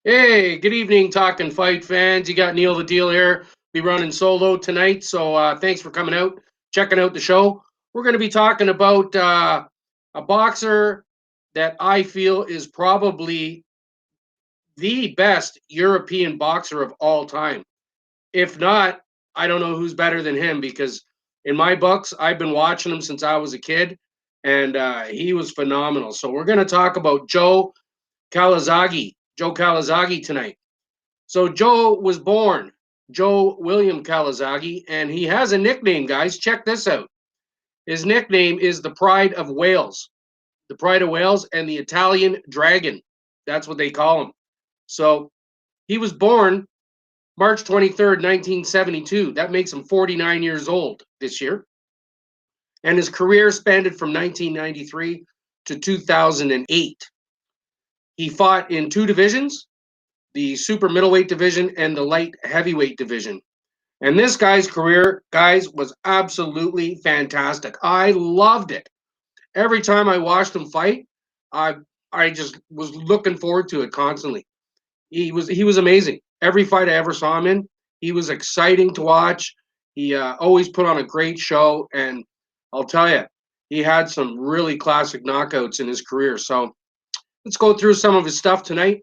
Hey, good evening, Talkin Fight fans. You got Neil the Deal here. Be running solo tonight, so thanks for coming out, checking out the show. We're going to be talking about a boxer that I feel is probably the best European boxer of all time. If not, I don't know who's better than him because in my books, I've been watching him since I was a kid, and he was phenomenal. So we're going to talk about Joe Calzaghe tonight. So Joe was born Joe William Calzaghe, and he has a nickname, guys. Check this out. His nickname is the Pride of Wales. The Pride of Wales and the Italian Dragon. That's what they call him. So he was born March 23rd, 1972. That makes him 49 years old this year. And his career spanned from 1993 to 2008. He fought in two divisions, the super middleweight division and the light heavyweight division. And this guy's career, guys, was absolutely fantastic. I loved it. Every time I watched him fight, I I just was looking forward to it constantly. He was amazing. Every fight I ever saw him in, he was exciting to watch. He always put on a great show, and I'll tell you, he had some really classic knockouts in his career. So let's go through some of his stuff tonight.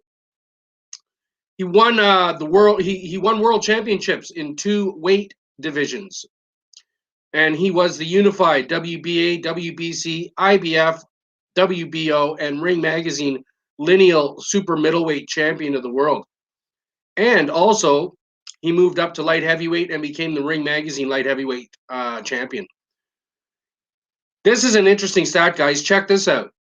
He won the world. He won world championships in two weight divisions, and he was the unified WBA, WBC, IBF, WBO, and Ring Magazine lineal super middleweight champion of the world. And also, he moved up to light heavyweight and became the Ring Magazine light heavyweight champion. This is an interesting stat, guys. Check this out.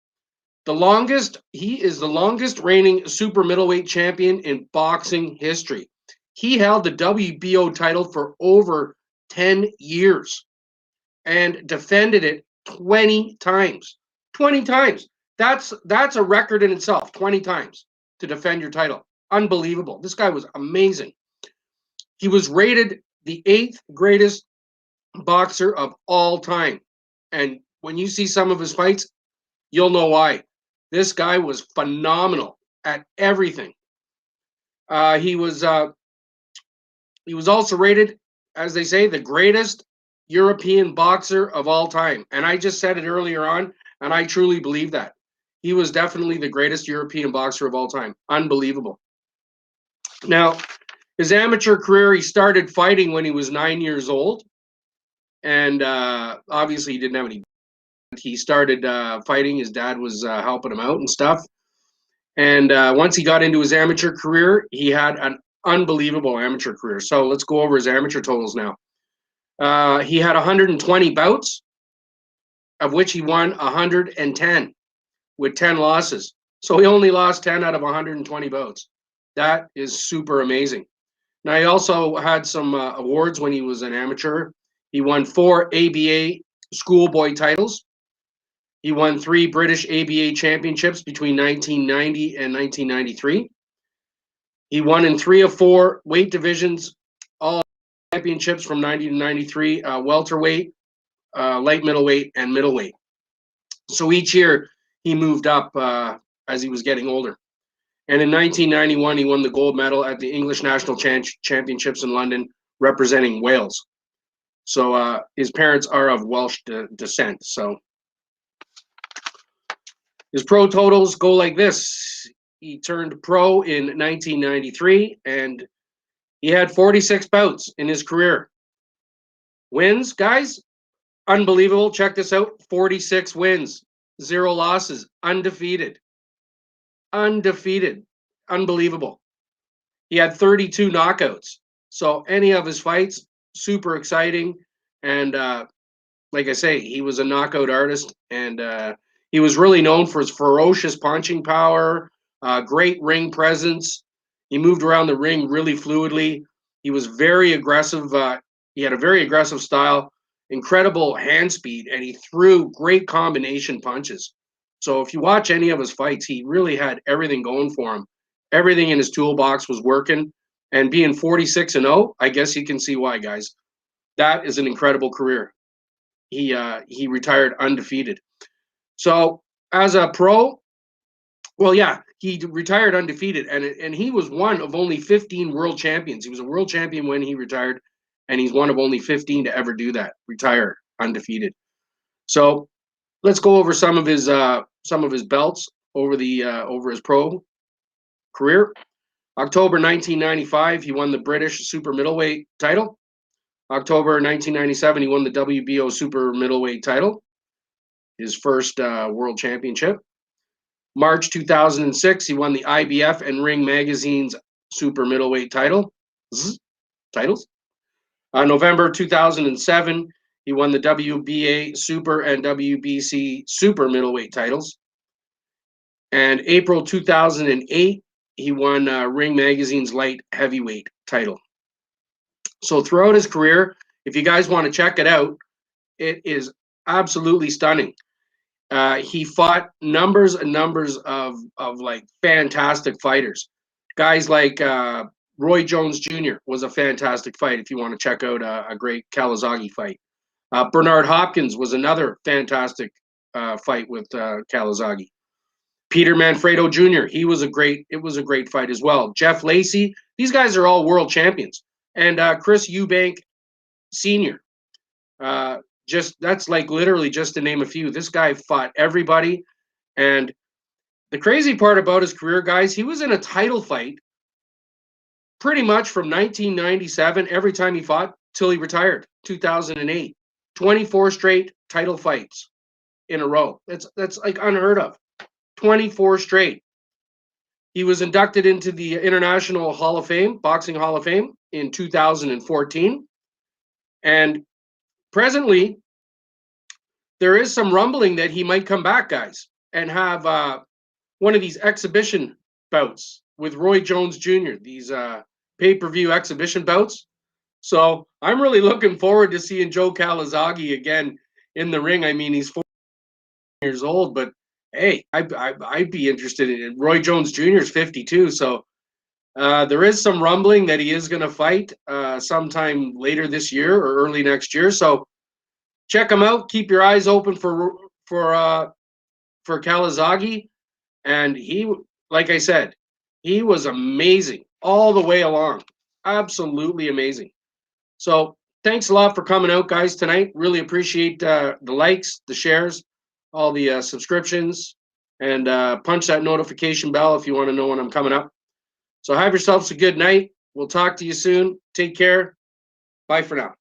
He is the longest reigning super middleweight champion in boxing history. He held the WBO title for over 10 years and defended it 20 times. 20 times. That's a record in itself, 20 times to defend your title. Unbelievable. This guy was amazing. He was rated the 8th greatest boxer of all time. And when you see some of his fights, you'll know why. This guy was phenomenal at everything. Uh, he was uh, he was also rated, as they say, the greatest European boxer of all time. And I just said it earlier on, and I truly believe that. He was definitely the greatest European boxer of all time. Unbelievable. Now, his amateur career, he started fighting when he was 9 years old. And obviously, he didn't have any. He started fighting. His dad was helping him out and stuff. And once he got into his amateur career, he had an unbelievable amateur career. So let's go over his amateur totals now. He had 120 bouts, of which he won 110 with 10 losses. So he only lost 10 out of 120 bouts. That is super amazing. Now, he also had some awards when he was an amateur. He won 4 ABA schoolboy titles. He won 3 British ABA championships between 1990 and 1993. He won in 3 of 4 weight divisions, all championships from 90 to 93, welterweight, light middleweight, and middleweight. So each year he moved up as he was getting older. And in 1991, he won the gold medal at the English National Championships in London, representing Wales. So his parents are of Welsh descent. So his pro totals go like this. He turned pro in 1993, and he had 46 bouts in his career. Wins, guys, unbelievable. Check this out. 46 wins, 0 losses, undefeated. Undefeated. Unbelievable. He had 32 knockouts. So any of his fights, super exciting. And like I say, he was a knockout artist, and he was really known for his ferocious punching power, great ring presence. He moved around the ring really fluidly. He was very aggressive. He had a very aggressive style, incredible hand speed, and he threw great combination punches. So if you watch any of his fights, he really had everything going for him. Everything in his toolbox was working. And being 46-0, I guess you can see why, guys. That is an incredible career. He retired undefeated. So as a pro, well, yeah, he retired undefeated, and he was one of only 15 world champions. He was a world champion when he retired, and he's one of only 15 to ever do that, retire undefeated. So let's go over some of his belts over his pro career. October 1995, he won the British super middleweight title. October 1997, he won the WBO super middleweight title, his first world championship. March 2006, he won the IBF and Ring Magazine's super middleweight titles. November 2007, he won the WBA super and WBC super middleweight titles. And April 2008, he won Ring Magazine's light heavyweight title. So throughout his career, if you guys want to check it out, it is absolutely stunning. He fought numbers and numbers of like fantastic fighters. Guys like Roy Jones Jr. was a fantastic fight if you want to check out a great Calzaghe fight. Bernard Hopkins was another fantastic fight with Calzaghe. Peter Manfredo Jr. It was a great fight as well. Jeff Lacey, these guys are all world champions. And Chris Eubank Sr. That's like literally just to name a few. This guy fought everybody. And the crazy part about his career, guys, he was in a title fight pretty much from 1997 every time he fought till he retired, 2008. 24 straight title fights in a row. That's like unheard of. 24 straight. He was inducted into the International Hall of Fame, Boxing Hall of Fame in 2014. And presently, there is some rumbling that he might come back, guys, and have one of these exhibition bouts with Roy Jones Jr., these pay-per-view exhibition bouts. So I'm really looking forward to seeing Joe Calzaghe again in the ring. I mean, he's 4 years old, but hey, I'd be interested in it. Roy Jones Jr. is 52, so there is some rumbling that he is going to fight sometime later this year or early next year. So check him out. Keep your eyes open for Calzaghe. And he, like I said, he was amazing all the way along. Absolutely amazing. So thanks a lot for coming out, guys, tonight. Really appreciate the likes, the shares, all the subscriptions, and punch that notification bell if you want to know when I'm coming up. So have yourselves a good night. We'll talk to you soon. Take care. Bye for now.